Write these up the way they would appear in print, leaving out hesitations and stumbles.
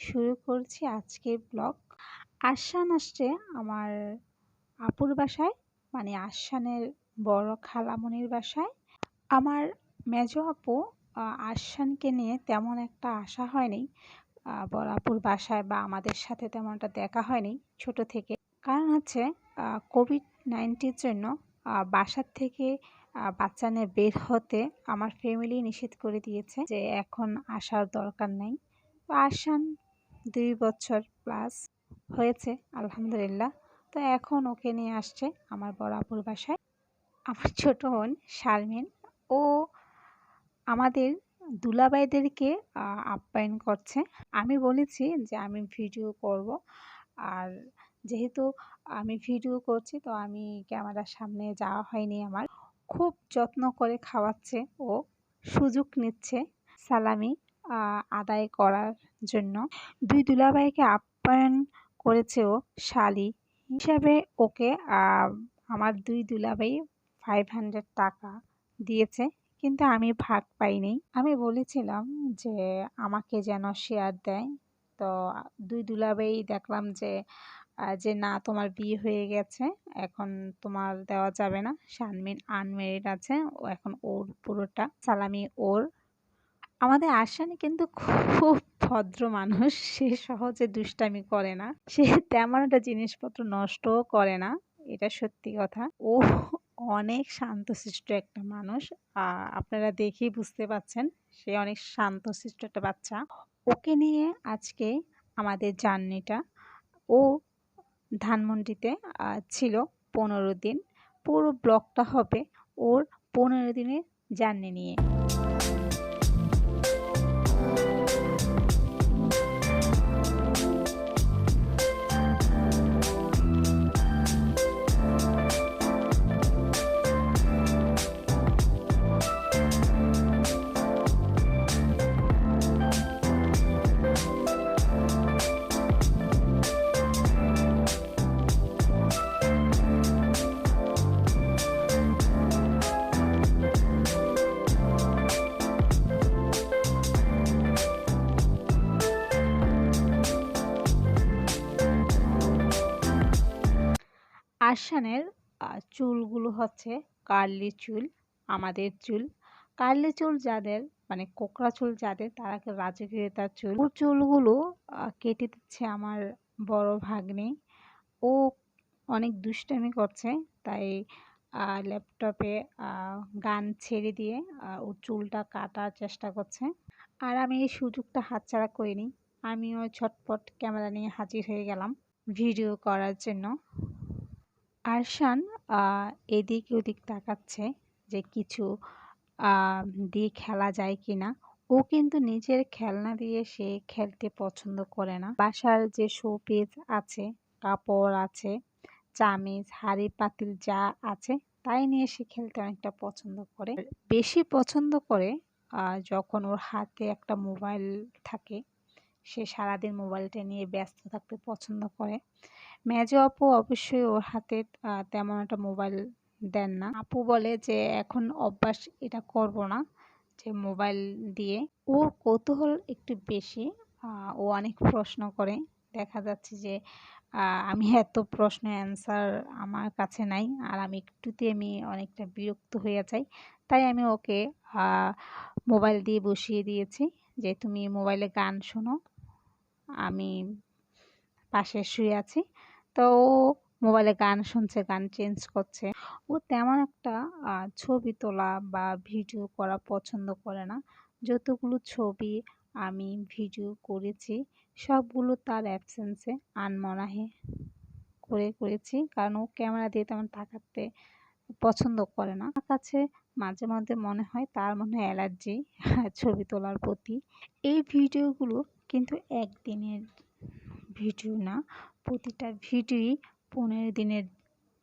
শুরু করছি আজকের ব্লগ। আরশান আসছে আমার আপুর বাসায়, মানে আরশানের বড় খালামণির বাসায়। আমার মেজো আপু আরশানকে নিয়ে তেমন একটা আসা হয়নি বড় আপুর বাসায়, বা আমাদের সাথে তেমন একটা দেখা হয়নি ছোট থেকে। কারণ হচ্ছে কোভিড-19 জন্য বাসার থেকে বাচ্চা নিয়ে বের হতে আমার ফ্যামিলি নিষেধ করে দিয়েছে যে এখন আসার দরকার নেই। তো আরশান 2 বছর প্লাস হয়েছে আলহামদুলিল্লাহ। তো এখন ওকে নিয়ে আসছে আমার বড় আপুর বাসায়। আমার ছোট বোন শারমিন, ও আমাদের দুলাভাইদেরকে আপ্যায়ন করছে। আমি বলেছি যে আমি ভিডিও করব, আর যেহেতু আমি ভিডিও করছি তো আমি ক্যামেরার সামনে যাওয়া হয়নি আমার। খুব যত্ন করে খাওয়াচ্ছে ও, সুযোগ নিচ্ছে সালামি আদায় করার জন্য। 2 দুলাভাইকে আপ্যায়ন করেছে ও শালি হিসাবে। ওকে আমার 2 দুলাভাই 500 টাকা দিয়েছে, কিন্তু আমি ভাগ পাইনি। আমি বলেছিলাম যে আমাকে যেন শেয়ার দেয়। তো 2 দুলাভাই দেখলাম যে না, তোমার বিয়ে হয়ে গেছে, এখন তোমার দেওয়া যাবে না। শারমিন আনমেরিড আছে, ও এখন ওর পুরোটা সালামি ওর। আমাদের আরশান কিন্তু খুব ভদ্র মানুষ, সে সহজে দুষ্টামি করে না, সে তেমন একটা জিনিসপত্র নষ্টও করে না, এটা সত্যি কথা। ও অনেক শান্তশিষ্ট একটা মানুষ, আপনারা দেখেই বুঝতে পাচ্ছেন সে অনেক শান্তশিষ্ট একটা বাচ্চা। ওকে নিয়ে আজকে আমাদের জার্নিটা। ও ধানমন্ডিতে ছিল 15 দিন। পুরো ব্লগটা হবে ওর 15 দিনের জার্নি নিয়ে। আরশানের চুলগুলো হচ্ছে কার্লি চুল, আমাদের চুল। কার্লি চুল যাদের, মানে কোকড়া চুল যাদের, তারা রাজকীয়তার চুল। ওর চুলগুলো কেটে দিচ্ছে আমার বড় ভাগ্নে। ও অনেক দুষ্টামি করছে, তাই ল্যাপটপে গান ছেড়ে দিয়ে ওর চুলটা কাটার চেষ্টা করছে। আর আমি এই সুযোগটা হাতছাড়া করিনি, আমিও ঝটপট ক্যামেরা নিয়ে হাজির হয়ে গেলাম ভিডিও করার জন্য। আরশান এদিক ওদিক তাকাচ্ছে যে কিছু দিয়ে খেলা যায় কিনা। ও কিন্তু নিজের খেলনা দিয়ে সে খেলতে পছন্দ করে না। বাসার যে শোপিস আছে, কাপড় আছে, চামিচ, হাঁড়ি পাতিল যা আছে, তাই নিয়ে সে খেলতে অনেকটা পছন্দ করে। বেশি পছন্দ করে যখন ওর হাতে একটা মোবাইল থাকে, সে সারাদিন মোবাইলটা নিয়ে ব্যস্ত থাকতে পছন্দ করে। মেজো আপু অবশ্যই ওর হাতে তেমন একটা মোবাইল দেন না। আপু বলে যে এখন অভ্যাস এটা করব না, যে মোবাইল দিয়ে। ওর কৌতূহল একটু বেশি, ও অনেক প্রশ্ন করে। দেখা যাচ্ছে যে আমি এত প্রশ্ন অ্যান্সার আমার কাছে নাই, আর আমি অনেকটা বিরক্ত হয়ে যাই। তাই আমি ওকে মোবাইল দিয়ে বসিয়ে দিয়েছি যে তুমি মোবাইলে গান শোনো, আমি পাশে শুয়ে আছি। তো ও মোবাইলে গান শুনছে, গান চেঞ্জ করছে। ও তেমন একটা ছবি তোলা বা ভিডিও করা পছন্দ করে না। যতগুলো ছবি আমি ভিডিও করেছি সবগুলো তার অ্যাবসেন্সে আনমনাহে করেছি, কারণ ও ক্যামেরা দিয়ে তেমন তাকাতে পছন্দ করে না। আমার কাছে মাঝে মধ্যে মনে হয় তার মনে হয় অ্যালার্জি ছবি তোলার প্রতি। এই ভিডিওগুলো কিন্তু একদিনের ভিডিও না, প্রতিটা ভিডিওই 15 দিনের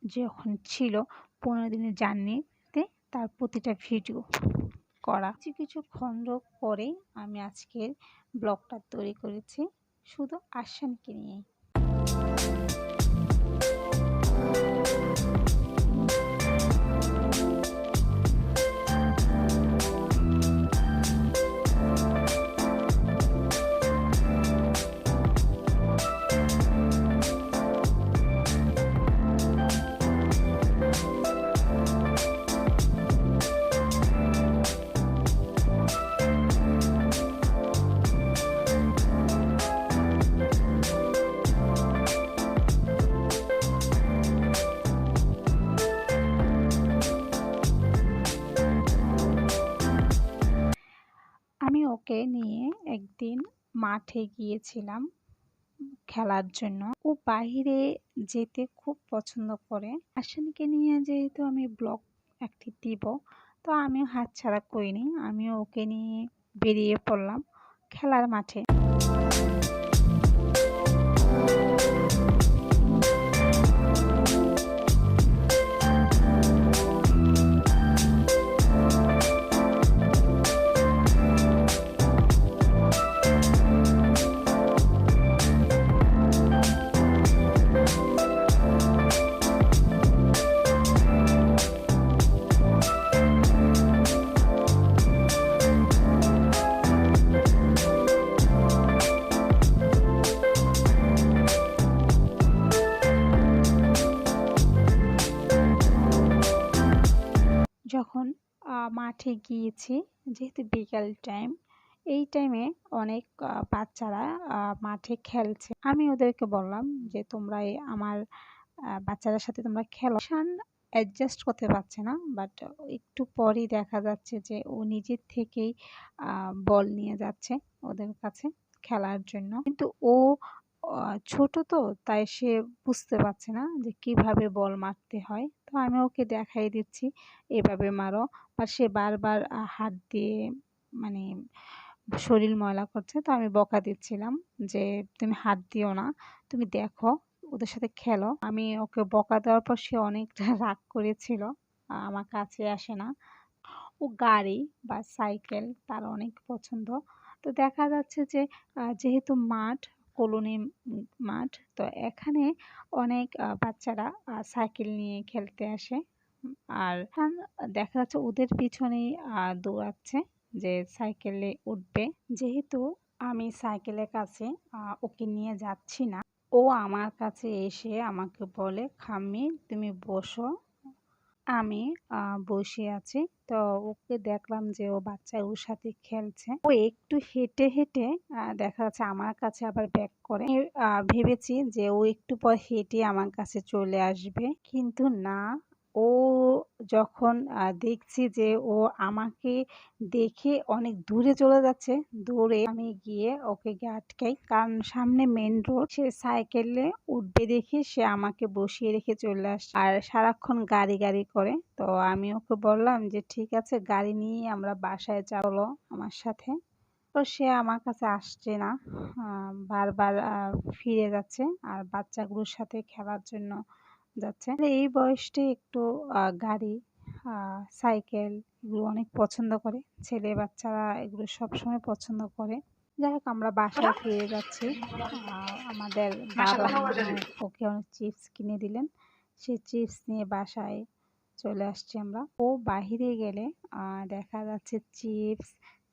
যখন ছিল, 15 দিনের জার্নিতে তার প্রতিটা ভিডিও করা। কিছু কিছু খণ্ড করে আমি আজকের ব্লগটা তৈরি করেছি শুধু আরশানকে নিয়ে। দিন মাঠে গিয়েছিলাম খেলার জন্য। ও বাহিরে যেতে খুব পছন্দ করে। আশানকে নিয়ে যেহেতু আমি ব্লগ একটি দিব, তো আমিও হাতছাড়া করিনি। আমিও ওকে নিয়ে বেরিয়ে পড়লাম খেলার মাঠে। যখন মাঠে গিয়েছি, যেহেতু বিকাল টাইম, এই টাইমে অনেক বাচ্চারা মাঠে খেলছে। আমি ওদেরকে বললাম যে তোমরা আমার বাচ্চাদের সাথে তোমরা খেলো। শান অ্যাডজাস্ট করতে পারছে না, বাট একটু পরই দেখা যাচ্ছে যে ও নিজের থেকেই বল নিয়ে যাচ্ছে ওদের কাছে খেলার জন্য। কিন্তু ও ছোট, তো তাই সে বুঝতে পারছে না যে কিভাবে বল মারতে হয়। তো আমি ওকে দেখাই দিচ্ছি, এভাবে মারো। আর সে বারবার হাত দিয়ে মানে শরীর ময়লা করছে। তো আমি বকা দিচ্ছিলাম যে তুমি হাত দিও না, তুমি দেখো, ওদের সাথে খেলো। আমি ওকে বকা দেওয়ার পর সে অনেকটা রাগ করেছিল, আমার কাছে আসে না। ও গাড়ি বা সাইকেল তার অনেক পছন্দ। তো দেখা যাচ্ছে যে যেহেতু মাঠ কলোনি মাঠ, তো এখানে অনেক বাচ্চারা সাইকেল নিয়ে খেলতে আসে। আর দেখা যাচ্ছে ওদের পিছনেই দৌড়াচ্ছে যে সাইকেলে উঠবে। যেহেতু আমি সাইকেলের কাছে ওকে নিয়ে যাচ্ছি না, ও আমার কাছে এসে আমাকে বলে, খাম্মি তুমি বসো। আমি বসে আছি। তো ওকে দেখলাম যে ও বাচ্চাগুলোর সাথে খেলছে। ও একটু হেঁটে হেঁটে দেখা যাচ্ছে আমার কাছে আবার ব্যাক করে। আমি ভেবেছি যে ও একটু পর হেঁটে আমার কাছে চলে আসবে, কিন্তু না। ও যখন দেখছি যে ও আমাকে দেখে অনেক দূরে চলে যাচ্ছে, দৌড়ে আমি গিয়ে ওকে আটকাই। কারণ সামনে মেন রোড, সে সাইকেলে উঠবে দেখে সে আমাকে বসিয়ে রেখে চলে আসছে আর সারাক্ষণ গাড়ি গাড়ি করে। তো আমি ওকে বললাম যে ঠিক আছে, গাড়ি নিয়ে আমরা বাসায় চলো আমার সাথে। তো সে আমার কাছে আসছে না, বারবার ফিরে যাচ্ছে আর বাচ্চাগুলোর সাথে খেলার জন্য যাচ্ছে। এই বয়সটা একটু গাড়ি সাইকেল এগুলো অনেক পছন্দ করে। ছেলে বাচ্চারা এগুলো সবসময় পছন্দ করে। যাই হোক, আমরা বাসায় ফিরে যাচ্ছি। আমাদের বাবা ওকে অনেক চিপস কিনে দিলেন। সেই চিপস নিয়ে বাসায় চলে আসছি আমরা। ও বাহিরে গেলে দেখা যাচ্ছে চিপস,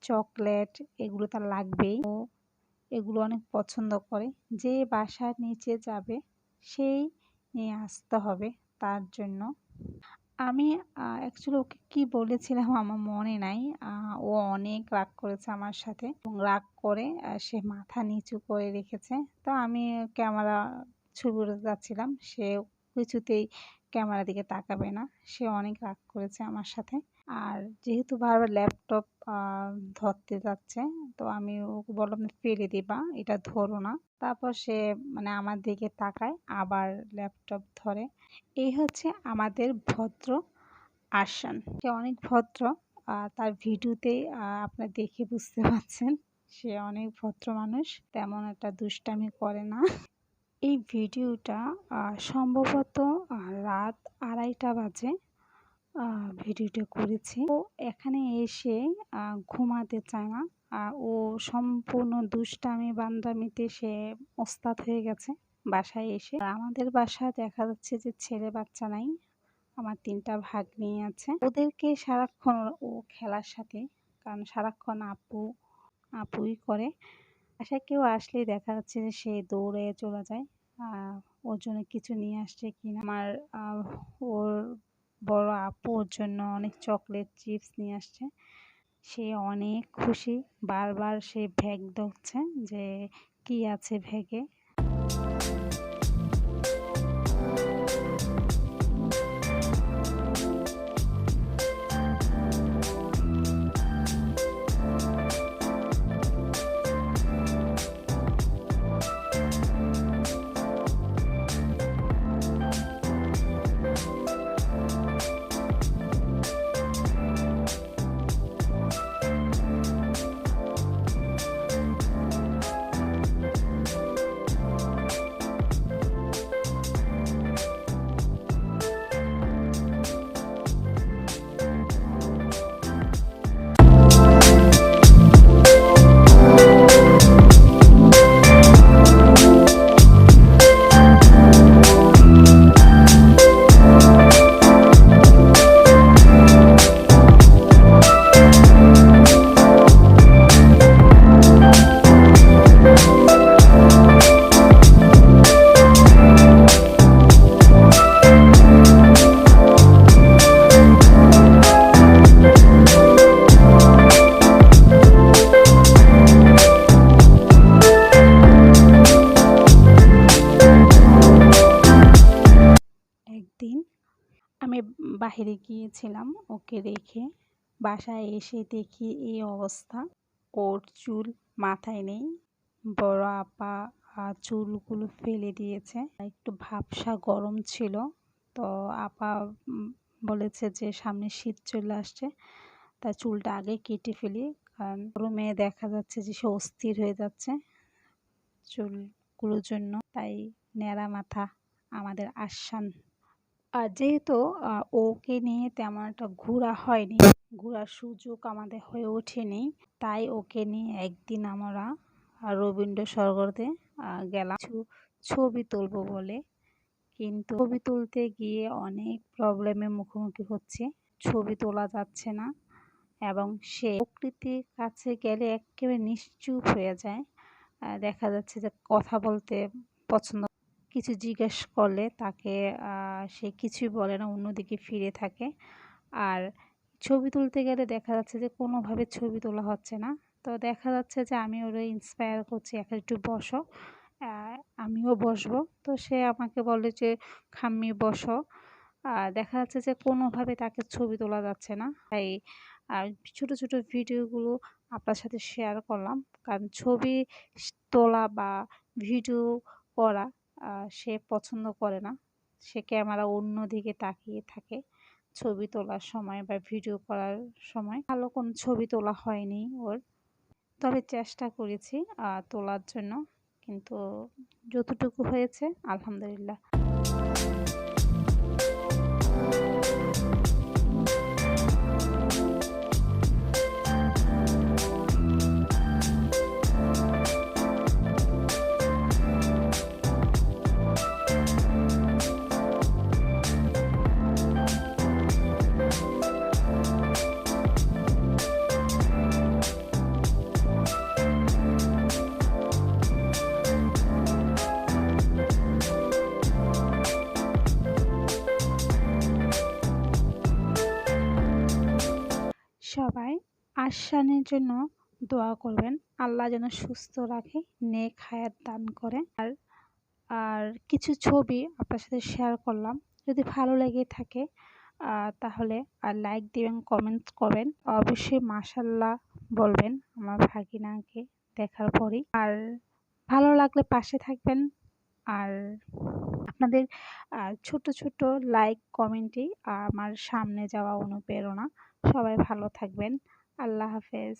চকলেট এগুলো তার লাগবেই। ও এগুলো অনেক পছন্দ করে। যে বাসার নিচে যাবে সেই নিয়ে আসতে হবে তার জন্য। আমি অ্যাকচুয়ালি ওকে কি বলেছিলাম আমার মনে নাই। ও অনেক রাগ করেছে আমার সাথে এবং রাগ করে সে মাথা নিচু করে রেখেছে। তো আমি ক্যামেরা ছবি উঠাতে যাচ্ছিলাম, সে কিছুতেই ক্যামেরার দিকে তাকাবে না। সে অনেক রাগ করেছে আমার সাথে। আর যেহেতু বারবার ল্যাপটপ ধরতে যাচ্ছে, তো আমি ওকে বললাম ফেলে দিবা, এটা ধরো না। তারপর সে মানে আমার দিকে তাকায়, আবার ল্যাপটপ ধরে। এই হচ্ছে আমাদের ভদ্র আরশান। সে অনেক ভদ্র, তার ভিডিওতে আপনারা দেখে বুঝতে পারছেন সে অনেক ভদ্র মানুষ, তেমন একটা দুষ্টামি করে না। এই ভিডিওটা সম্ভবত রাত 2:30 বাজে ভিডিওটা করেছি। ও এখানে এসে ঘুমাতে চায় না। ও সম্পূর্ণ দুষ্টামি বান্দামিতে সে ওস্তাদ হয়ে গেছে বাসায় এসে। আমাদের বাসায় দেখা যাচ্ছে যে ছেলে বাচ্চা নাই, আমার 3টা ভাগ্নি আছে। ওদেরকে সারাক্ষণ ও খেলার সাথে, কারণ সারাক্ষণ আপুই করে। বাসায় কেউ আসলেই দেখা যাচ্ছে যে সে দৌড়ে চলে যায় ওর জন্য কিছু নিয়ে আসছে কিনা। আমার ওর বড় আপু ওর জন্য অনেক চকলেট চিপস নিয়ে আসছে। সে অনেক খুশি, বারবার সে ব্যাগ ধরছে যে কি আছে ব্যাগে। বাহিরে গিয়েছিলাম ওকে রেখে। বাসায় এসে দেখি এই অবস্থা। ওর চুল মাথায় নেই। বড় আপা চুলগুলো ফেলে দিয়েছে। একটু ভ্যাপসা গরম ছিল। তো আপা বলেছে যে সামনে শীত চলে আসছে, তাই চুলটা আগে কেটে ফেলি। কারণ গরমে দেখা যাচ্ছে যে সে অস্থির হয়ে যাচ্ছে চুলগুলোর জন্য। তাই ন্যাড়া মাথা আমাদের আসান। আর যেহেতু ওকে নিয়ে তেমন একটা ঘোরা হয়নি, ঘোরার সুযোগ আমাদের হয়ে ওঠেনি, তাই ওকে নিয়ে একদিন আমরা রবীন্দ্র সরোবরে গেলাম কিছু ছবি তুলবো বলে। কিন্তু ছবি তুলতে গিয়ে অনেক প্রবলেমের মুখোমুখি হচ্ছে। ছবি তোলা যাচ্ছে না এবং সে প্রকৃতির কাছে গেলে একেবারে নিশ্চুপ হয়ে যায়। দেখা যাচ্ছে যে কথা বলতে পছন্দ, কিছু জিজ্ঞেস করলে তাকে সে কিছুই বলে না, অন্যদিকে ফিরে থাকে। আর ছবি তুলতে গেলে দেখা যাচ্ছে যে কোনোভাবে ছবি তোলা হচ্ছে না। তো দেখা যাচ্ছে যে আমি ওরে ইন্সপায়ার করছি, এখন একটু বসো, আমিও বসবো। তো সে আমাকে বলে যে খাম্মি বসো। দেখা যাচ্ছে যে কোনোভাবে তাকে ছবি তোলা যাচ্ছে না। তাই ছোট ছোট ভিডিওগুলো আপনার সাথে শেয়ার করলাম। কারণ ছবি তোলা বা ভিডিও করা সে পছন্দ করে না। সে ক্যামেরা অন্যদিকে তাকিয়ে থাকে ছবি তোলার সময় বা ভিডিও করার সময়। ভালো কোনো ছবি তোলা হয়নি ওর। তবে চেষ্টা করেছি তোলার জন্য, কিন্তু যতটুকু হয়েছে আলহামদুলিল্লাহ। সবাই আসানের জন্য দোয়া করবেন, আল্লাহ যেন সুস্থ রাখে, নেক হায়াত দান করে। আর কিছু ছবি আপনার সাথে শেয়ার করলাম। যদি ভালো লেগে থাকে তাহলে লাইক দিবেন, কমেন্ট করবেন, অবশ্যই মাশাআল্লাহ বলবেন আমার ভাগিনাকে দেখার পরেই। আর ভালো লাগলে পাশে থাকবেন। আর আপনাদের ছোট ছোট লাইক কমেন্টই আমার সামনে যাওয়া অনুপ্রেরণা। সবাই ভালো থাকবেন। আল্লাহ হাফেজ।